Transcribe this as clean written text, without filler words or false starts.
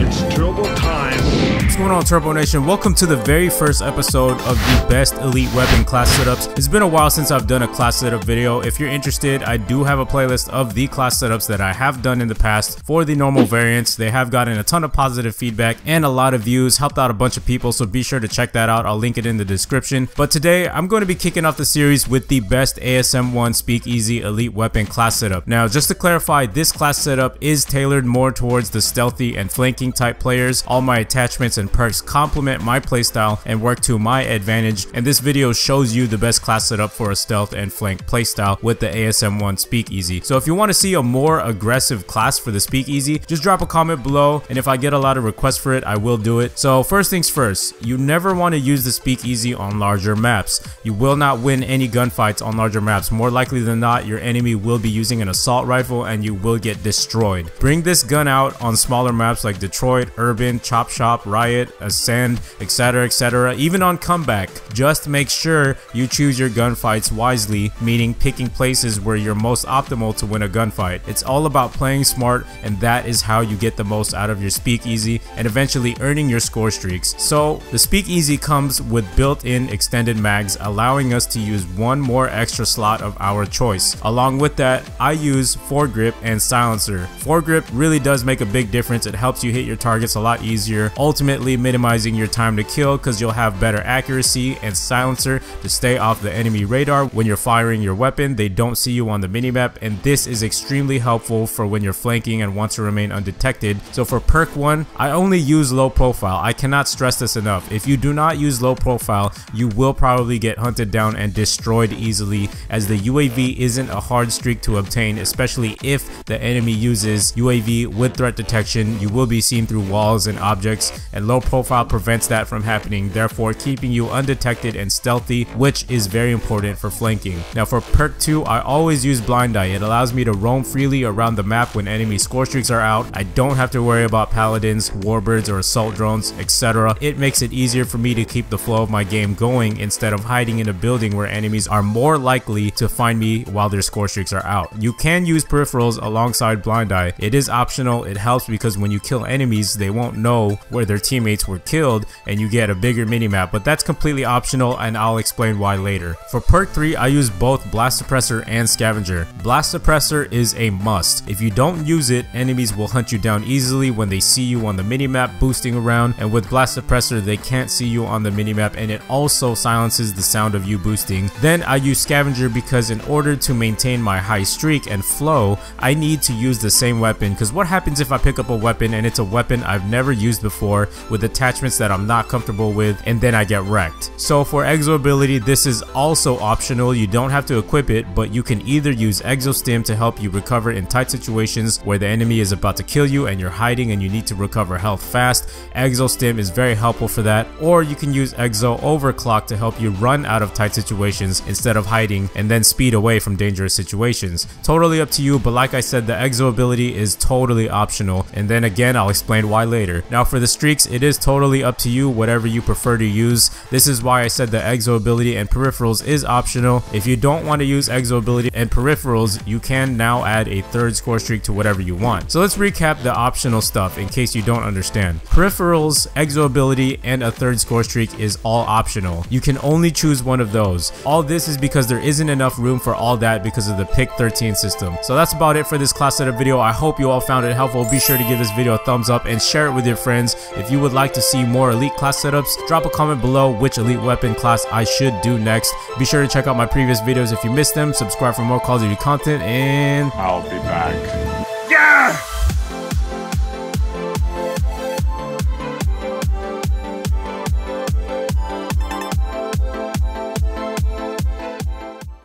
It's turbo time. What's going on, Turbo Nation? Welcome to the very first episode of the best elite weapon class setups. It's been a while since I've done a class setup video. If you're interested, I do have a playlist of the class setups that I have done in the past for the normal variants. They have gotten a ton of positive feedback and a lot of views, helped out a bunch of people, so be sure to check that out. I'll link it in the description. But today, I'm going to be kicking off the series with the best ASM1 SPEAKEASY elite weapon class setup. Now, just to clarify, this class setup is tailored more towards the stealthy and flanking type players. All my attachments and perks complement my playstyle and work to my advantage, and this video shows you the best class setup for a stealth and flank playstyle with the ASM1 SPEAKEASY. So if you want to see a more aggressive class for the SPEAKEASY, just drop a comment below, and if I get a lot of requests for it, I will do it. So first things first, you never want to use the SPEAKEASY on larger maps. You will not win any gunfights on larger maps. More likely than not, your enemy will be using an assault rifle and you will get destroyed. Bring this gun out on smaller maps like Detroit, Urban, Chop Shop, Riot, Ascend, etc., even on Comeback. Just make sure you choose your gunfights wisely, meaning picking places where you're most optimal to win a gunfight. It's all about playing smart, and that is how you get the most out of your SPEAKEASY and eventually earning your score streaks. So the SPEAKEASY comes with built-in extended mags, allowing us to use one more extra slot of our choice. Along with that, I use foregrip and silencer. Foregrip really does make a big difference. It helps you hit your targets a lot easier, ultimately minimizing your time to kill because you'll have better accuracy, and silencer to stay off the enemy radar when you're firing your weapon. They don't see you on the minimap, and this is extremely helpful for when you're flanking and want to remain undetected. So for perk 1, I only use low profile. I cannot stress this enough. If you do not use low profile, you will probably get hunted down and destroyed easily, as the UAV isn't a hard streak to obtain, especially if the enemy uses UAV with threat detection. You will be seen through walls and objects, and low profile prevents that from happening, therefore keeping you undetected and stealthy, which is very important for flanking. Now for perk 2, I always use blind eye. It allows me to roam freely around the map when enemy score streaks are out. I don't have to worry about paladins, warbirds, or assault drones, etc. It makes it easier for me to keep the flow of my game going instead of hiding in a building where enemies are more likely to find me while their score streaks are out. You can use peripherals alongside blind eye. It is optional. It helps because when you kill enemies, they won't know where their teammates were killed, and you get a bigger minimap, but that's completely optional, and I'll explain why later. For perk 3, I use both blast suppressor and scavenger. Blast suppressor is a must. If you don't use it, enemies will hunt you down easily when they see you on the minimap boosting around, and with blast suppressor they can't see you on the minimap, and it also silences the sound of you boosting. Then I use scavenger because in order to maintain my high streak and flow, I need to use the same weapon, because what happens if I pick up a weapon and it's a weapon I've never used before with attachments that I'm not comfortable with, and then I get wrecked? So for exo ability, this is also optional. You don't have to equip it, but you can either use exo stim to help you recover in tight situations where the enemy is about to kill you and you're hiding and you need to recover health fast. Exo stim is very helpful for that, or you can use exo overclock to help you run out of tight situations instead of hiding and then speed away from dangerous situations. Totally up to you, but like I said, the exo ability is totally optional, and then again I'll explain why later. Now for the streaks, it is totally up to you, whatever you prefer to use. This is why I said the exo ability and peripherals is optional. If you don't want to use exo ability and peripherals, you can now add a third score streak to whatever you want. So let's recap the optional stuff in case you don't understand. Peripherals, exo ability, and a third score streak is all optional. You can only choose one of those. All this is because there isn't enough room for all that because of the pick 13 system. So that's about it for this class setup video. I hope you all found it helpful. Be sure to give this video a thumbs up and share it with your friends. If you would like to see more elite class setups, drop a comment below which elite weapon class I should do next. Be sure to check out my previous videos if you missed them. Subscribe for more Call of Duty content, and I'll be back.